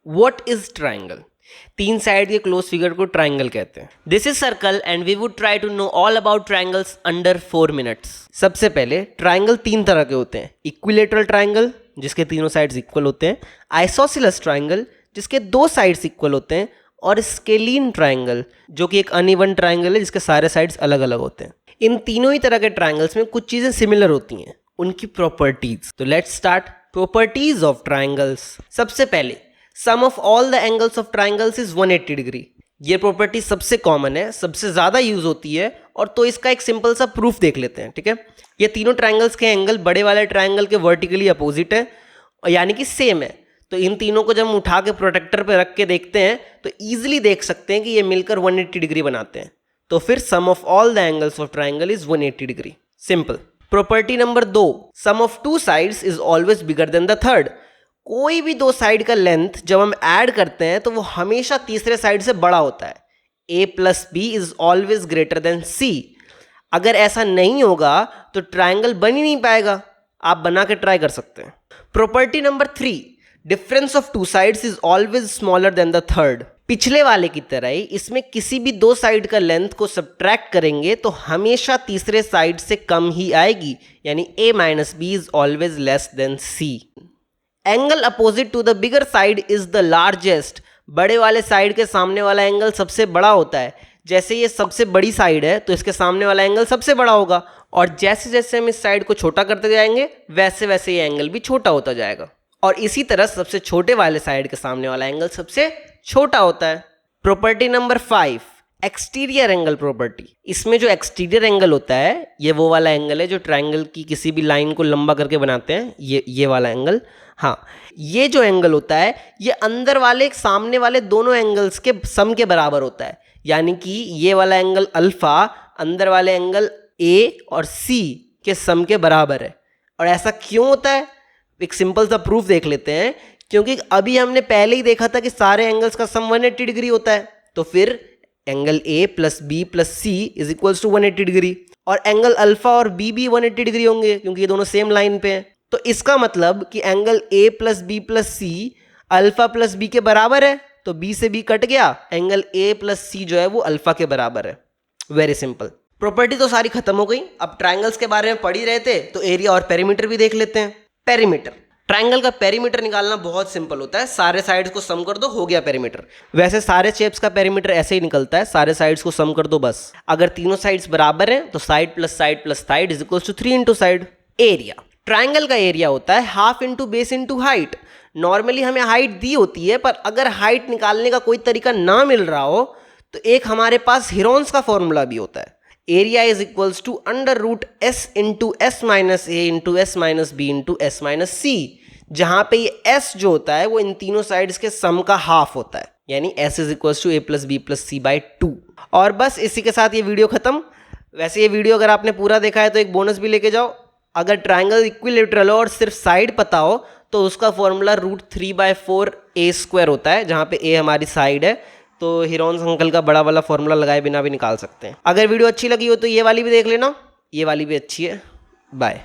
What is triangle? 3 side के close figure को triangle कहते हैं। This is circle and we would try to know all about triangles under 4 minutes. सबसे पहले triangle 3 तरह के होते हैं, इक्विलेटरल ट्राइंगल जिसके तीनों साइड्स इक्वल होते हैं, आइसोसेलेस ट्राइंगल जिसके 2 साइड्स इक्वल होते हैं, और स्केलीन ट्राइंगल जो कि एक अनइवन ट्राइंगल है जिसके सारे साइड्स अलग अलग होते हैं। इन तीनों ही तरह के ट्राइंगल्स में कुछ चीजें सिमिलर होती हैं, उनकी प्रॉपर्टीज। तो let's start properties of triangles. सबसे पहले sum of all the angles of triangles is 180 degree. ये प्रॉपर्टी सबसे कॉमन है, सबसे ज्यादा यूज होती है, और तो इसका एक सिंपल सा प्रूफ देख लेते हैं। ठीक है, ये तीनों ट्राइंगल्स के एंगल बड़े वाले ट्राइंगल के वर्टिकली अपोजिट है, यानी कि सेम है। तो इन तीनों को जब हम उठा के प्रोटेक्टर पे रख के देखते हैं तो ईजिली देख सकते हैं कि ये मिलकर 180 डिग्री बनाते हैं। तो फिर sum of all the angles of triangle is 180 degree. Simple. Property number 2, sum of 2 sides is always bigger than the third. कोई भी 2 साइड का लेंथ जब हम ऐड करते हैं तो वो हमेशा तीसरे साइड से बड़ा होता है। a plus B is always greater than c। अगर ऐसा नहीं होगा तो ट्राइंगल बन ही नहीं पाएगा। आप बना के ट्राई कर सकते हैं। Property number 3, difference of 2 sides is always smaller than the third. पिछले वाले की तरह ही इसमें किसी भी 2 साइड का लेंथ को सब्ट्रैक्ट करेंगे तो हमेशा तीसरे साइड से कम ही आएगी, यानी a minus B is always less than c। Angle opposite to the bigger side is the largest. बड़े वाले साइड के सामने वाला एंगल सबसे बड़ा होता है। जैसे ये सबसे बड़ी साइड है तो इसके सामने वाला एंगल सबसे बड़ा होगा, और जैसे जैसे हम इस साइड को छोटा करते जाएंगे वैसे वैसे ये एंगल भी छोटा होता जाएगा, और इसी तरह सबसे छोटे वाले साइड के सामने वाला एंगल सबसे छोटा होता है। Property number 5, exterior angle property. इसमें जो एक्सटीरियर एंगल होता है ये वो वाला एंगल है जो ट्राइंगल की किसी भी लाइन को लंबा करके बनाते हैं, ये वाला एंगल। हाँ, ये जो एंगल होता है ये अंदर वाले सामने वाले दोनों एंगल्स के सम के बराबर होता है, यानी कि ये वाला एंगल अल्फा अंदर वाले एंगल ए और सी के सम के बराबर है। और ऐसा क्यों होता है, एक सिंपल सा प्रूफ देख लेते हैं। क्योंकि अभी हमने पहले ही देखा था कि सारे एंगल्स का सम 180 डिग्री होता है, तो फिर angle A plus B plus C is equals to 180 degree, और एंगल अल्फा और बी भी 180 डिग्री होंगे क्योंकि ये दोनों सेम लाइन पे हैं। तो इसका मतलब कि angle A plus B plus C alpha plus B के बराबर है, तो बी से बी कट गया, एंगल ए प्लस सी जो है वो अल्फा के बराबर है। Very simple. प्रॉपर्टी तो सारी खत्म हो गई। अब ट्राइंगल्स के बारे में पढ़ ही रहे थे तो एरिया और पेरीमीटर भी देख लेते हैं। पेरीमीटर, ट्राइंगल का पेरीमीटर निकालना बहुत सिंपल होता है। सारे साइड्स को सम कर दो, हो गया पेरीमीटर। वैसे सारे शेप्स का पेरीमीटर ऐसे ही निकलता है, सारे साइड्स को सम कर दो बस। अगर तीनों साइड्स बराबर हैं तो side plus side is equals to 3 into side. Area, triangle का एरिया होता है half into base into height. Normally हमें हाइट दी होती है, पर अगर हाइट निकालने का कोई तरीका ना मिल रहा हो तो एक हमारे पास हीरोन्स का फॉर्मूला भी होता है। Area is equals to under root s into s minus a into s minus b into s minus c, जहां पे ये एस जो होता है वो इन तीनों साइड्स के सम का हाफ होता है, यानी S is equals to A plus B plus C by 2। और बस इसी के साथ ये वीडियो खत्म। वैसे ये वीडियो अगर आपने पूरा देखा है तो एक बोनस भी लेके जाओ। अगर ट्राइंगल इक्विलेटरल हो और सिर्फ साइड पता हो तो उसका फॉर्मूला √3/4 a स्क्वायर होता है, जहाँ पे a हमारी साइड है। तो हीरोन्स अंकल का बड़ा वाला फॉर्मूला लगाए बिना भी निकाल सकते हैं। अगर वीडियो अच्छी लगी हो तो ये वाली भी देख लेना, ये वाली भी अच्छी है। बाय।